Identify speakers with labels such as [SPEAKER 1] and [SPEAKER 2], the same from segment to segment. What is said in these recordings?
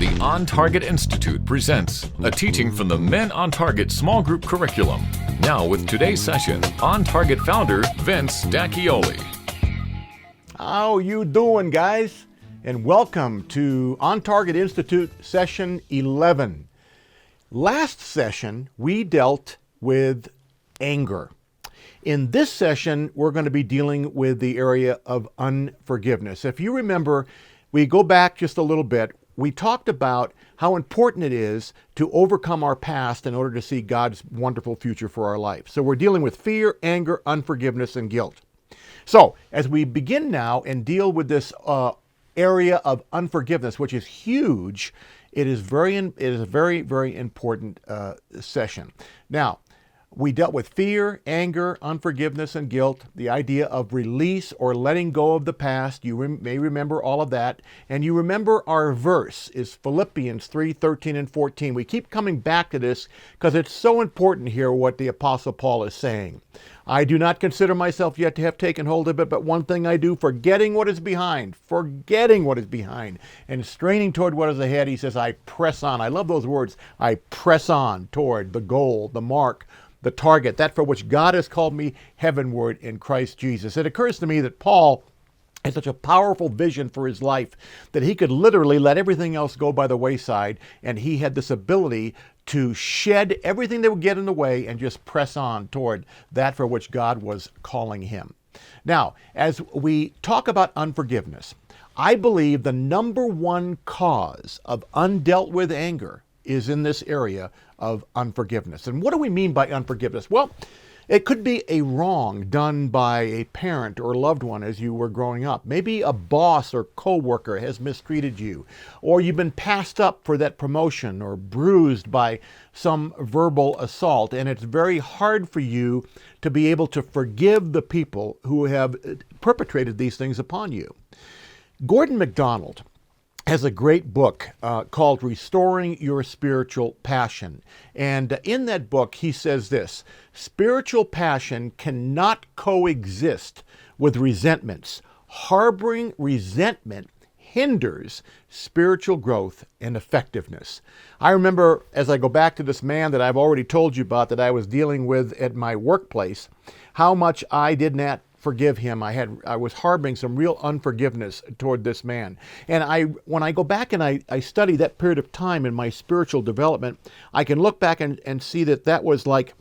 [SPEAKER 1] The On Target Institute presents a teaching from the Men on Target small group curriculum. Now with today's session, On Target founder Vince D'Acchioli.
[SPEAKER 2] How you doing, guys? And welcome to On Target Institute session 11. Last session, we dealt with anger. In this session, we're going to be dealing with the area of unforgiveness. If you remember, we go back just a little bit. We talked about how important it is to overcome our past in order to see God's wonderful future for our life. So we're dealing with fear, anger, unforgiveness, and guilt. So as we begin now and deal with this area of unforgiveness, which is huge, it is a very, very important session. Now, we dealt with fear, anger, unforgiveness, and guilt, the idea of release or letting go of the past. You may remember all of that. And you remember our verse is Philippians 3:13 and 14. We keep coming back to this because it's so important here what the Apostle Paul is saying. I do not consider myself yet to have taken hold of it, but one thing I do, forgetting what is behind, and straining toward what is ahead, he says, I press on. I love those words. I press on toward the goal, the mark, the target, that for which God has called me heavenward in Christ Jesus. It occurs to me that Paul had such a powerful vision for his life that he could literally let everything else go by the wayside, and he had this ability to shed everything that would get in the way and just press on toward that for which God was calling him. Now, as we talk about unforgiveness, I believe the number one cause of undealt with anger is in this area of unforgiveness. And what do we mean by unforgiveness? Well, it could be a wrong done by a parent or loved one as you were growing up. Maybe a boss or coworker has mistreated you, or you've been passed up for that promotion or bruised by some verbal assault, and it's very hard for you to be able to forgive the people who have perpetrated these things upon you. Gordon MacDonald has a great book called Restoring Your Spiritual Passion. And in that book, he says this: spiritual passion cannot coexist with resentments. Harboring resentment hinders spiritual growth and effectiveness. I remember, as I go back to this man that I've already told you about that I was dealing with at my workplace, how much I did not forgive him. I was harboring some real unforgiveness toward this man. And when I go back and I study that period of time in my spiritual development, I can look back and see that was like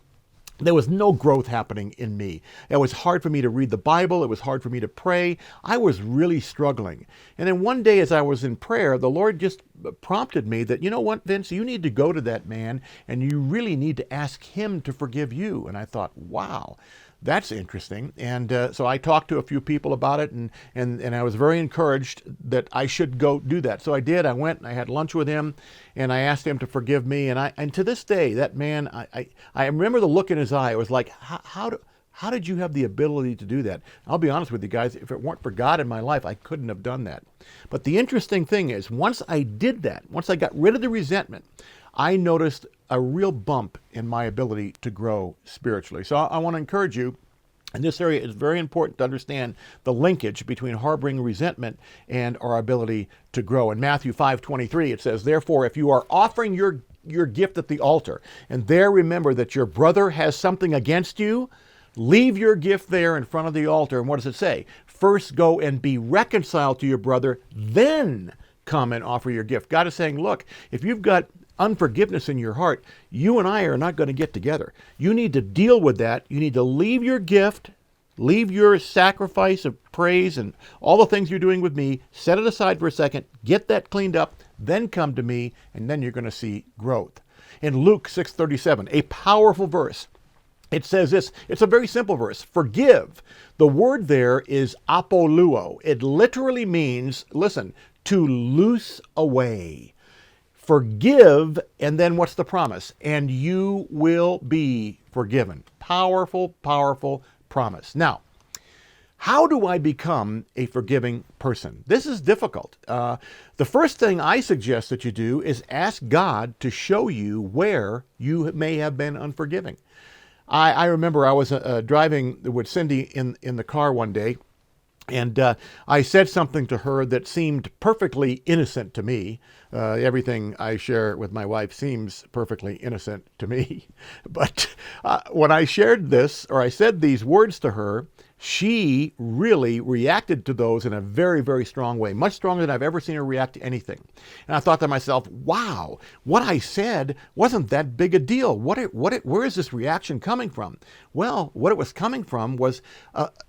[SPEAKER 2] there was no growth happening in me. It was hard for me to read the Bible. It was hard for me to pray. I was really struggling. And then one day as I was in prayer, the Lord just prompted me that, you know what, Vince, you need to go to that man and you really need to ask him to forgive you. And I thought, wow, that's interesting. And so I talked to a few people about it, and I was very encouraged that I should go do that. So I did. I went and I had lunch with him, and I asked him to forgive me. And to this day, that man, I remember the look in his eye. It was like, how did you have the ability to do that? I'll be honest with you guys, if it weren't for God in my life, I couldn't have done that. But the interesting thing is, once I did that, once I got rid of the resentment, I noticed a real bump in my ability to grow spiritually. So I want to encourage you, in this area it's very important to understand the linkage between harboring resentment and our ability to grow. In Matthew 5:23, it says, therefore, if you are offering your gift at the altar, and there remember that your brother has something against you, leave your gift there in front of the altar. And what does it say? First go and be reconciled to your brother, then come and offer your gift. God is saying, look, if you've got unforgiveness in your heart, you and I are not going to get together. You need to deal with that. You need to leave your gift, leave your sacrifice of praise and all the things you're doing with me, set it aside for a second, get that cleaned up, then come to me, and then you're going to see growth. In Luke 6:37, a powerful verse, it says this. It's a very simple verse. Forgive. The word there is apoluo. It literally means, listen, to loose away. Forgive, and then what's the promise? And you will be forgiven. Powerful, powerful promise. Now, how do I become a forgiving person? This is difficult. The first thing I suggest that you do is ask God to show you where you may have been unforgiving. I remember I was driving with Cindy in the car one day, And I said something to her that seemed perfectly innocent to me. Everything I share with my wife seems perfectly innocent to me. But when I shared this, or I said these words to her, she really reacted to those in a very, very strong way, much stronger than I've ever seen her react to anything. And I thought to myself, wow, what I said wasn't that big a deal. Where is this reaction coming from? Well, what it was coming from was,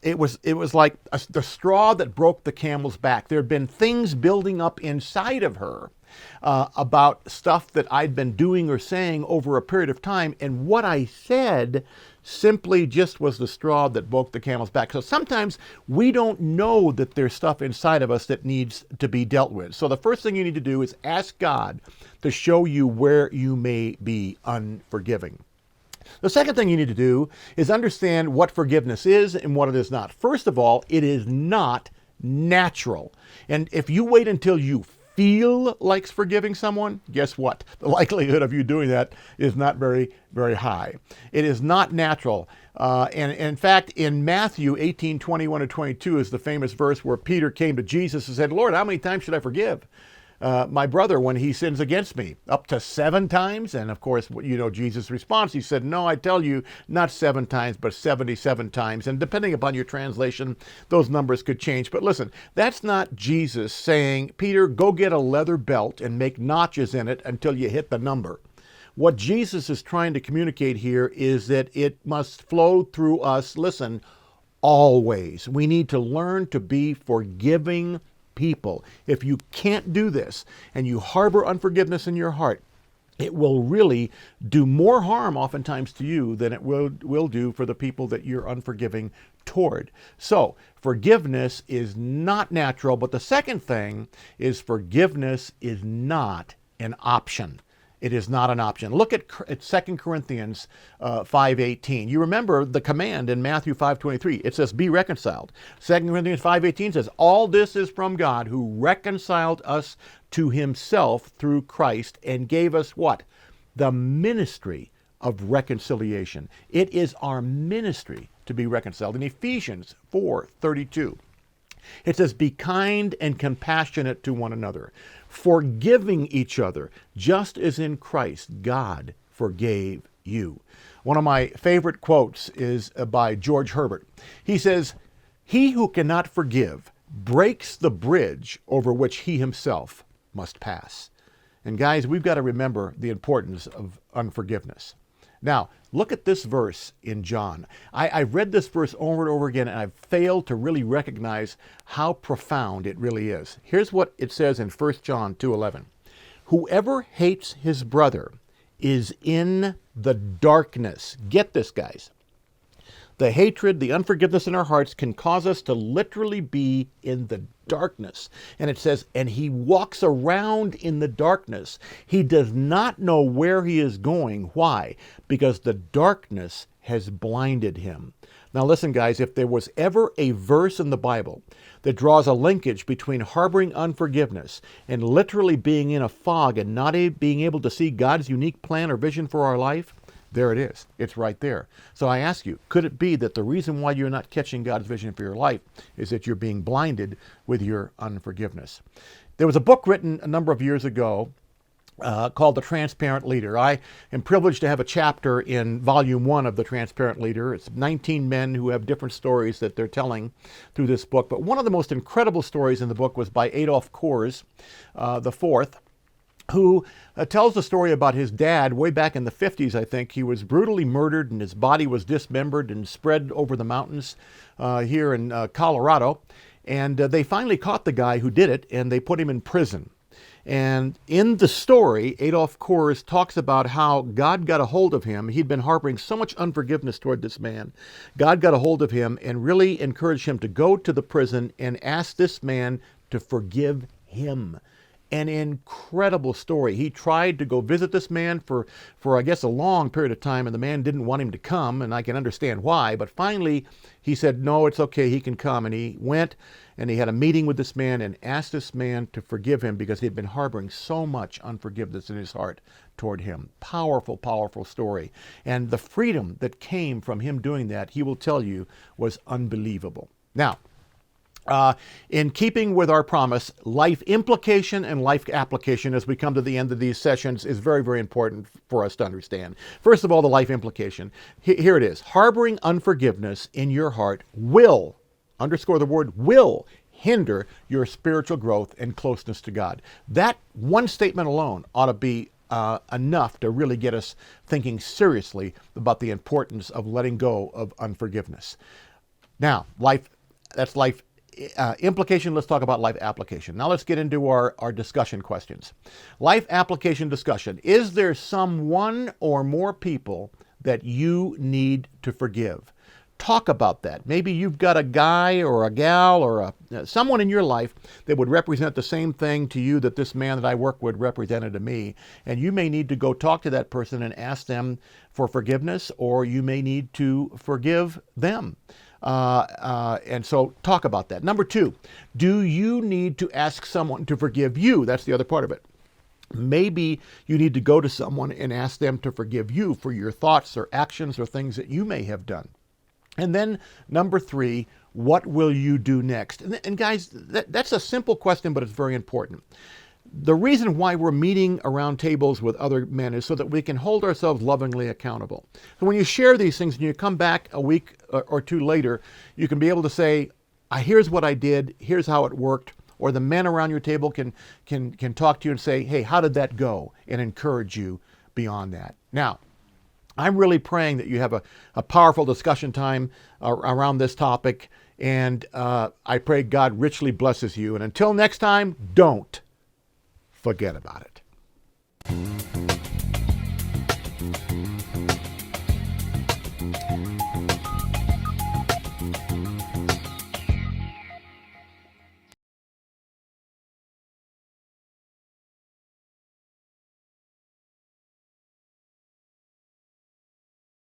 [SPEAKER 2] it was like the straw that broke the camel's back. There had been things building up inside of her about stuff that I'd been doing or saying over a period of time, and what I said simply just was the straw that broke the camel's back. So sometimes we don't know that there's stuff inside of us that needs to be dealt with. So the first thing you need to do is ask God to show you where you may be unforgiving. The second thing you need to do is understand what forgiveness is and what it is not. First of all, it is not natural. And if you wait until you feel like forgiving someone, guess what? The likelihood of you doing that is not very, very high. It is not natural. And in fact, in Matthew 18:21-22 is the famous verse where Peter came to Jesus and said, Lord, how many times should I forgive my brother when he sins against me? Up to 7 times? And of course, you know Jesus' response. He said, no, I tell you, not 7 times, but 77 times. And depending upon your translation, those numbers could change. But listen, that's not Jesus saying, Peter, go get a leather belt and make notches in it until you hit the number. What Jesus is trying to communicate here is that it must flow through us, listen, always. We need to learn to be forgiving people. If you can't do this and you harbor unforgiveness in your heart, it will really do more harm oftentimes to you than it will do for the people that you're unforgiving toward. So forgiveness is not natural, but the second thing is forgiveness is not an option. It is not an option. Look at 2 Corinthians 5:18. You remember the command in Matthew 5:23. It says, be reconciled. 2 Corinthians 5:18 says, all this is from God who reconciled us to himself through Christ and gave us what? The ministry of reconciliation. It is our ministry to be reconciled. In Ephesians 4:32. It says, be kind and compassionate to one another, forgiving each other, just as in Christ God forgave you. One of my favorite quotes is by George Herbert. He says, he who cannot forgive breaks the bridge over which he himself must pass. And guys, we've got to remember the importance of unforgiveness. Now, look at this verse in John. I've read this verse over and over again, and I've failed to really recognize how profound it really is. Here's what it says in 1 John 2:11. Whoever hates his brother is in the darkness. Get this, guys. The hatred, the unforgiveness in our hearts can cause us to literally be in the darkness. And it says, and he walks around in the darkness. He does not know where he is going. Why? Because the darkness has blinded him. Now listen, guys, if there was ever a verse in the Bible that draws a linkage between harboring unforgiveness and literally being in a fog and not being able to see God's unique plan or vision for our life, there it is. It's right there. So I ask you, could it be that the reason why you're not catching God's vision for your life is that you're being blinded with your unforgiveness? There was a book written a number of years ago called The Transparent Leader. I am privileged to have a chapter in Volume 1 of The Transparent Leader. It's 19 men who have different stories that they're telling through this book. But one of the most incredible stories in the book was by Adolf Kors, the fourth, who tells the story about his dad way back in the 50s, I think. He was brutally murdered and his body was dismembered and spread over the mountains here in Colorado. And they finally caught the guy who did it and they put him in prison. And in the story, Adolf Kors talks about how God got a hold of him. He'd been harboring so much unforgiveness toward this man. God got a hold of him and really encouraged him to go to the prison and ask this man to forgive him. An incredible story. He tried to go visit this man for I guess a long period of time, and the man didn't want him to come, and I can understand why, but finally he said, no, it's okay, he can come. And he went and he had a meeting with this man and asked this man to forgive him because he'd been harboring so much unforgiveness in his heart toward him. Powerful, powerful story. And the freedom that came from him doing that, he will tell you, was unbelievable. Now, In keeping with our promise, life implication and life application as we come to the end of these sessions is very, very important for us to understand. First of all, the life implication. Here it is. Harboring unforgiveness in your heart will, underscore the word will, hinder your spiritual growth and closeness to God. That one statement alone ought to be enough to really get us thinking seriously about the importance of letting go of unforgiveness. Now, that's life implication. Let's talk about life application. Now let's get into our discussion questions. Life application discussion. Is there someone or more people that you need to forgive? Talk about that. Maybe you've got a guy or a gal or someone in your life that would represent the same thing to you that this man that I work with represented to me. And you may need to go talk to that person and ask them for forgiveness, or you may need to forgive them. And so talk about that. Number 2, do you need to ask someone to forgive you? That's the other part of it. Maybe you need to go to someone and ask them to forgive you for your thoughts or actions or things that you may have done. And then number 3, what will you do next? And guys, that's a simple question, but it's very important. The reason why we're meeting around tables with other men is so that we can hold ourselves lovingly accountable. So when you share these things and you come back a week or 2 later, you can be able to say, here's what I did, here's how it worked. Or the men around your table can talk to you and say, hey, how did that go? And encourage you beyond that. Now, I'm really praying that you have a powerful discussion time around this topic. And I pray God richly blesses you. And until next time, don't forget about it.